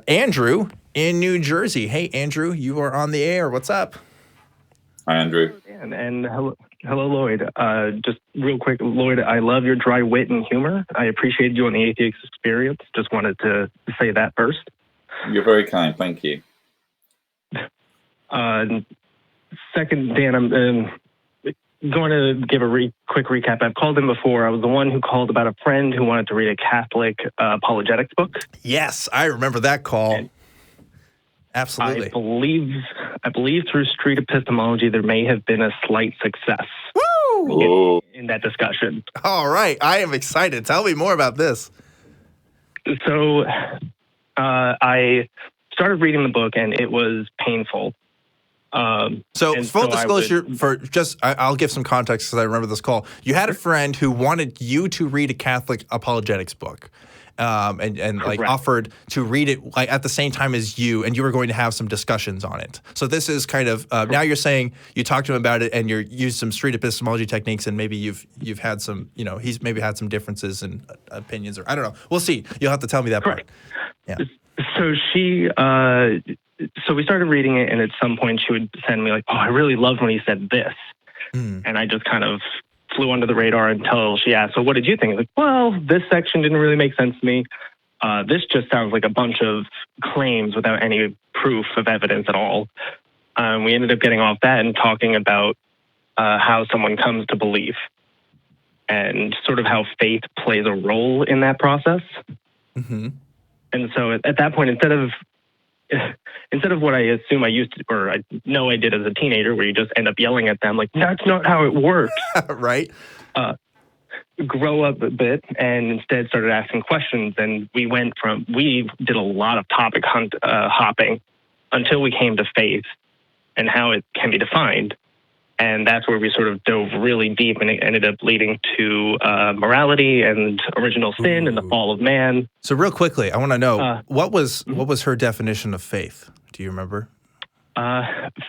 Andrew in New Jersey. Hey, Andrew, you are on the air. What's up? Hi, Andrew. And hello, Lloyd. Just real quick, Lloyd, I love your dry wit and humor. I appreciate you on the Atheist Experience. Just wanted to say that first. You're very kind. Thank you. Second, Dan, I'm going to give a quick recap. I've called him before. I was the one who called about a friend who wanted to read a Catholic apologetics book. Yes, I remember that call. And absolutely. I believe through street epistemology, there may have been a slight success in that discussion. All right. I am excited. Tell me more about this. So I started reading the book, and it was painful. Full disclosure, I'll give some context because I remember this call. You had a friend who wanted you to read a Catholic apologetics book, and like offered to read it like at the same time as you, and you were going to have some discussions on it. So this is kind of now you're saying you talked to him about it, and you used some street epistemology techniques, and maybe you've had some, he's maybe had some differences in opinions, or I don't know. We'll see. You'll have to tell me that part. Yeah. So so we started reading it, and at some point she would send me like, "Oh, I really loved when he said this," and I just kind of flew under the radar until she asked, "So what did you think?" Like, well, this section didn't really make sense to me. This just sounds like a bunch of claims without any proof of evidence at all. We ended up getting off that and talking about how someone comes to belief and sort of how faith plays a role in that process. Mm-hmm. And so at that point, instead of what I assume I used to, or I know I did as a teenager, where you just end up yelling at them, like, that's not how it works. Right. Grow up a bit and instead started asking questions. And we did a lot of topic hopping until we came to faith and how it can be defined. And that's where we sort of dove really deep, and it ended up leading to morality and original sin and the fall of man. So real quickly, I want to know, what was her definition of faith? Do you remember?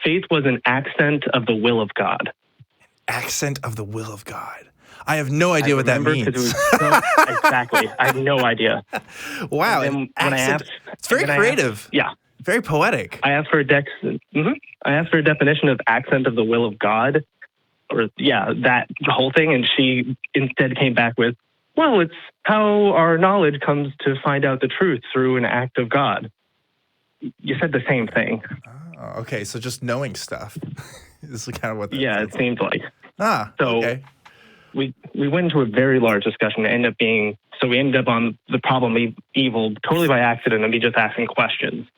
Faith was an accent of the will of God. Accent of the will of God. I have no idea what that means. Exactly. I have no idea. Wow. It's very creative. Yeah. Very poetic. I asked for a definition of accent of the will of God, that whole thing, and she instead came back with, well, it's how our knowledge comes to find out the truth through an act of God. You said the same thing. Oh, okay, so just knowing stuff is kind of what that it seemed like. Okay. We went into a very large discussion. We ended up on the problem of evil totally by accident, and me just asking questions.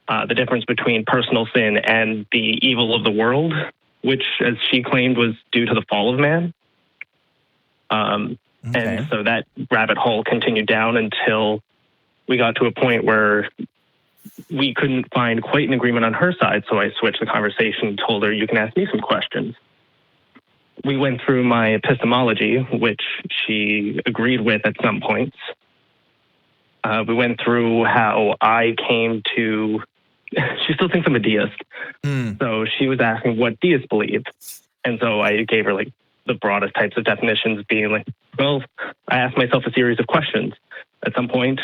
The difference between personal sin and the evil of the world, which, as she claimed, was due to the fall of man. And so that rabbit hole continued down until we got to a point where we couldn't find quite an agreement on her side. So I switched the conversation and told her, you can ask me some questions. We went through my epistemology, which she agreed with at some points. We went through how I came to... She still thinks I'm a deist. So she was asking what deists believe. And so I gave her like the broadest types of definitions, being like, well, I asked myself a series of questions. At some point,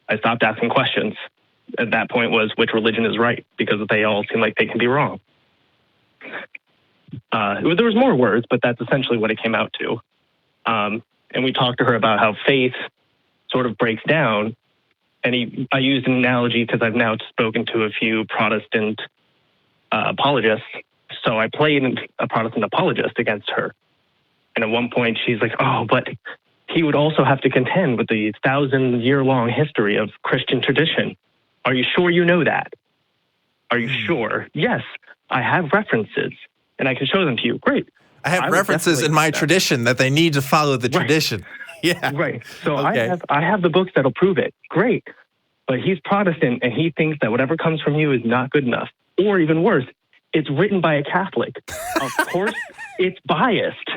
I stopped asking questions. At that point was which religion is right, because they all seem like they can be wrong. There was more words, but that's essentially what it came out to. And we talked to her about how faith sort of breaks down. And I used an analogy because I've now spoken to a few Protestant apologists. So I played a Protestant apologist against her. And at one point she's like, oh, but he would also have to contend with the 1,000-year-long history of Christian tradition. Are you sure you know that? Are you sure? Yes, I have references and I can show them to you. Great. I have references in my tradition that they need to follow the tradition. Yeah. Right. So I have the books that'll prove it. Great. But he's Protestant and he thinks that whatever comes from you is not good enough. Or even worse, it's written by a Catholic. Of course, it's biased.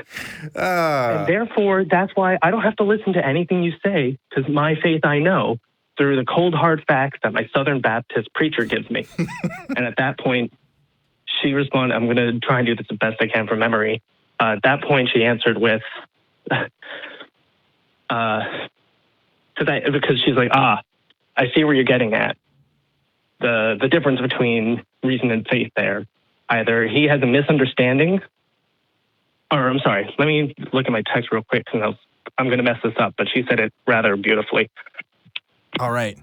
And therefore, that's why I don't have to listen to anything you say, because my faith I know through the cold, hard facts that my Southern Baptist preacher gives me. And at that point, she responded, I'm going to try and do this the best I can from memory. At that point, she answered with, because she's like, I see where you're getting at. the difference between reason and faith there. Either he has a misunderstanding, or I'm sorry, let me look at my text real quick because I'm going to mess this up, but she said it rather beautifully. All right.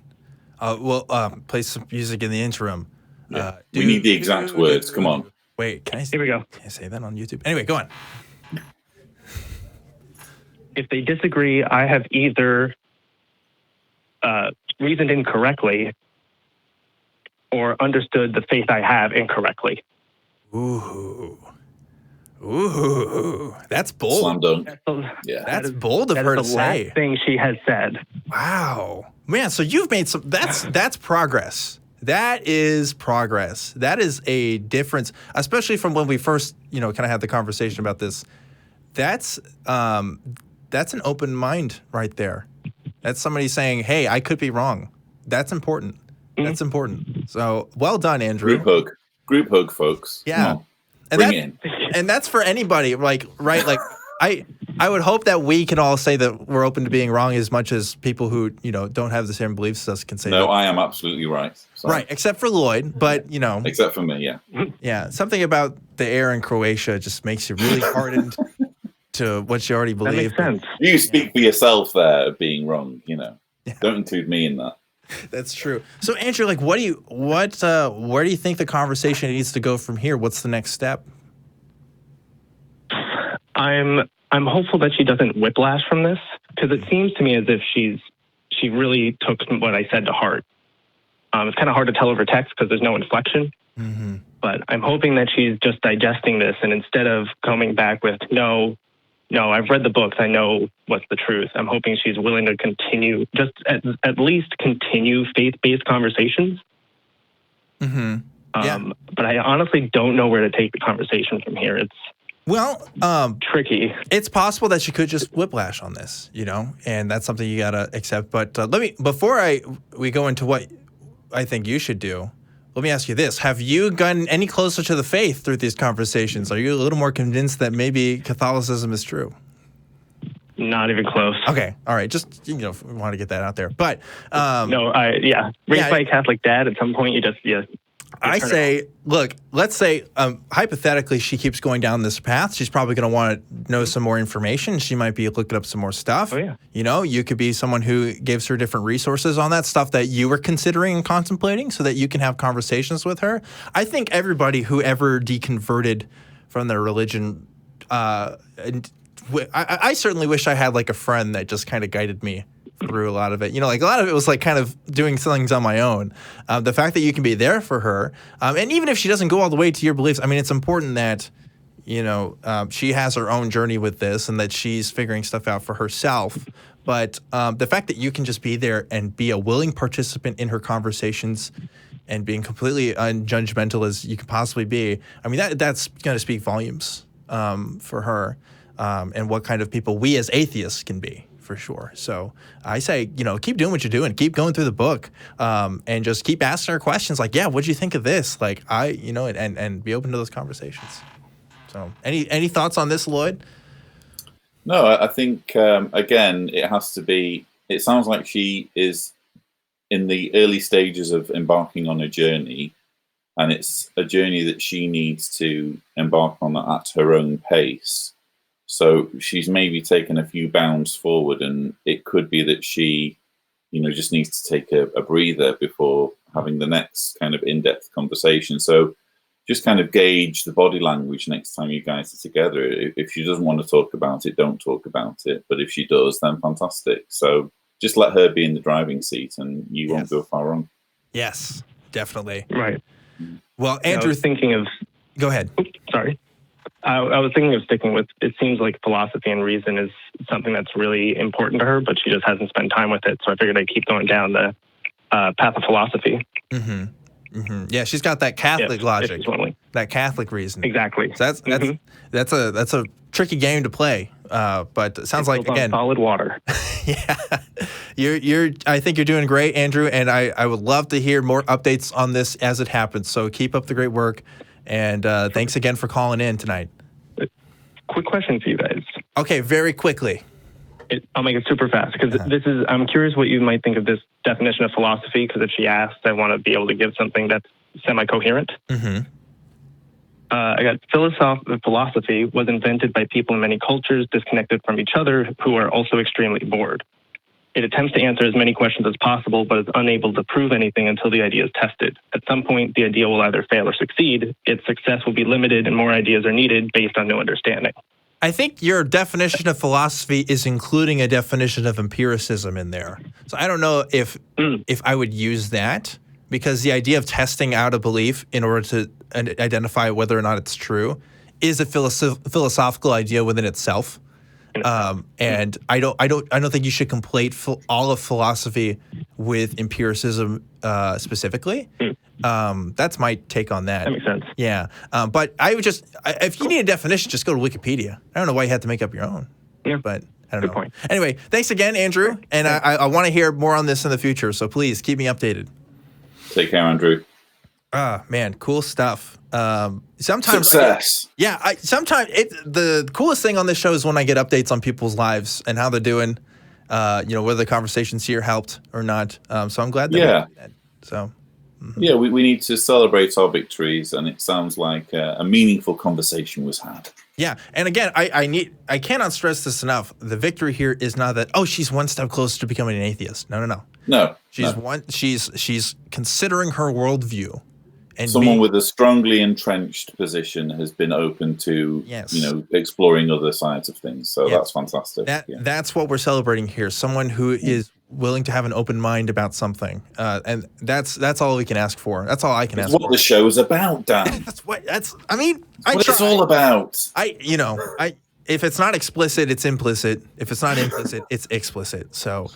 Play some music in the interim. Yeah. We need the exact words. Come on. Wait, Here we go. Can I say that on YouTube? Anyway, go on. If they disagree, I have either reasoned incorrectly or understood the faith I have incorrectly. Ooh, that's bold. Slam dunk. That's bold of her to say. That's the last thing she has said. Wow, man. So you've made some. That's progress. That is progress. That is a difference, especially from when we first, kind of had the conversation about this. That's an open mind right there. That's somebody saying, "Hey, I could be wrong." That's important. That's important. So well done, Andrew. Group hug, folks. Yeah. And that's for anybody, right? I would hope that we can all say that we're open to being wrong as much as people who, don't have the same beliefs as us can say that. No, I am absolutely right. Sorry. Right, except for Lloyd, but, Except for me, yeah. Yeah, something about the air in Croatia just makes you really hardened to what you already believe. That makes sense. You speak for yourself there of being wrong, Don't include me in that. That's true. So Andrew, where do you think the conversation needs to go from here? What's the next step? I'm hopeful that she doesn't whiplash from this, because it seems to me as if she really took what I said to heart. It's kind of hard to tell over text because there's no inflection. Mm-hmm. But I'm hoping that she's just digesting this, and instead of coming back with no, I've read the books, I know what's the truth. I'm hoping she's willing to continue, just at least continue faith-based conversations. Mm-hmm. Yeah. But I honestly don't know where to take the conversation from here. It's tricky. It's possible that she could just whiplash on this, and that's something you gotta accept. But before we go into what I think you should do, let me ask you this. Have you gotten any closer to the faith through these conversations? Are you a little more convinced that maybe Catholicism is true? Not even close. Okay. All right. Just, we want to get that out there. But raised by a Catholic dad, at some point you just, I say, look, let's say hypothetically she keeps going down this path. She's probably going to want to know some more information. She might be looking up some more stuff. Oh, yeah. You could be someone who gives her different resources on that stuff that you were considering and contemplating so that you can have conversations with her. I think everybody who ever deconverted from their religion, I certainly wish I had a friend that just kind of guided me through a lot of it. A lot of it was kind of doing things on my own. The fact that you can be there for her, and even if she doesn't go all the way to your beliefs, it's important that, she has her own journey with this and that she's figuring stuff out for herself. But the fact that you can just be there and be a willing participant in her conversations and being completely unjudgmental as you can possibly be, that's going to speak volumes for her and what kind of people we as atheists can be. For sure. So I say, keep doing what you're doing. Keep going through the book and just keep asking her questions like, what'd you think of this? And be open to those conversations. So any thoughts on this, Lloyd? No, I think, again, it sounds like she is in the early stages of embarking on a journey, and it's a journey that she needs to embark on at her own pace. So she's maybe taken a few bounds forward, and it could be that she, just needs to take a breather before having the next kind of in-depth conversation. So just kind of gauge the body language next time you guys are together. If she doesn't want to talk about it, don't talk about it. But if she does, then fantastic. So just let her be in the driving seat, and you won't go far wrong. Yes, definitely. Right. Well, Andrew, I was thinking of... Go ahead. Oops, sorry. I was thinking of sticking with, it seems like philosophy and reason is something that's really important to her, but she just hasn't spent time with it. So I figured I'd keep going down the path of philosophy. Mm-hmm. Mm-hmm. Yeah, she's got that Catholic logic, that Catholic reasoning. Exactly. So that's a tricky game to play. But it sounds like, again, solid water. Yeah, I think you're doing great, Andrew, and I would love to hear more updates on this as it happens. So keep up the great work, and thanks again for calling in tonight. Quick question for you guys. Okay, very quickly. I'll make it super fast because I'm curious what you might think of this definition of philosophy, because if she asks, I want to be able to give something that's semi-coherent. Mm-hmm. I got philosophy was invented by people in many cultures disconnected from each other who are also extremely bored. It attempts to answer as many questions as possible, but is unable to prove anything until the idea is tested. At some point, the idea will either fail or succeed. Its success will be limited and more ideas are needed based on new understanding. I think your definition of philosophy is including a definition of empiricism in there. So I don't know if I would use that, because the idea of testing out a belief in order to identify whether or not it's true is a philosophical idea within itself. And I don't think you should conflate all of philosophy with empiricism specifically. That's my take on that. That makes sense. Yeah. But I would if you need a definition, just go to Wikipedia. I don't know why you have to make up your own. Yeah. But I don't Good know. point. Anyway, thanks again, Andrew. And I want to hear more on this in the future. So please keep me updated. Take care, Andrew. Man, cool stuff. Sometimes success. Sometimes the coolest thing on this show is when I get updates on people's lives and how they're doing. Whether the conversations here helped or not. So I'm glad that we did that. So. Mm-hmm. Yeah, we need to celebrate our victories, and it sounds like a meaningful conversation was had. Yeah, and again, I cannot stress this enough. The victory here is not that she's one step closer to becoming an atheist. No. She's considering her worldview, and someone with a strongly entrenched position has been open to exploring other sides of things. So that's fantastic. That's what we're celebrating here. Someone who is willing to have an open mind about something, and that's all we can ask for. That's all I can ask for. That's what the show's about, Dan. That's what it's all about. If it's not explicit, it's implicit. If it's not implicit, it's explicit. So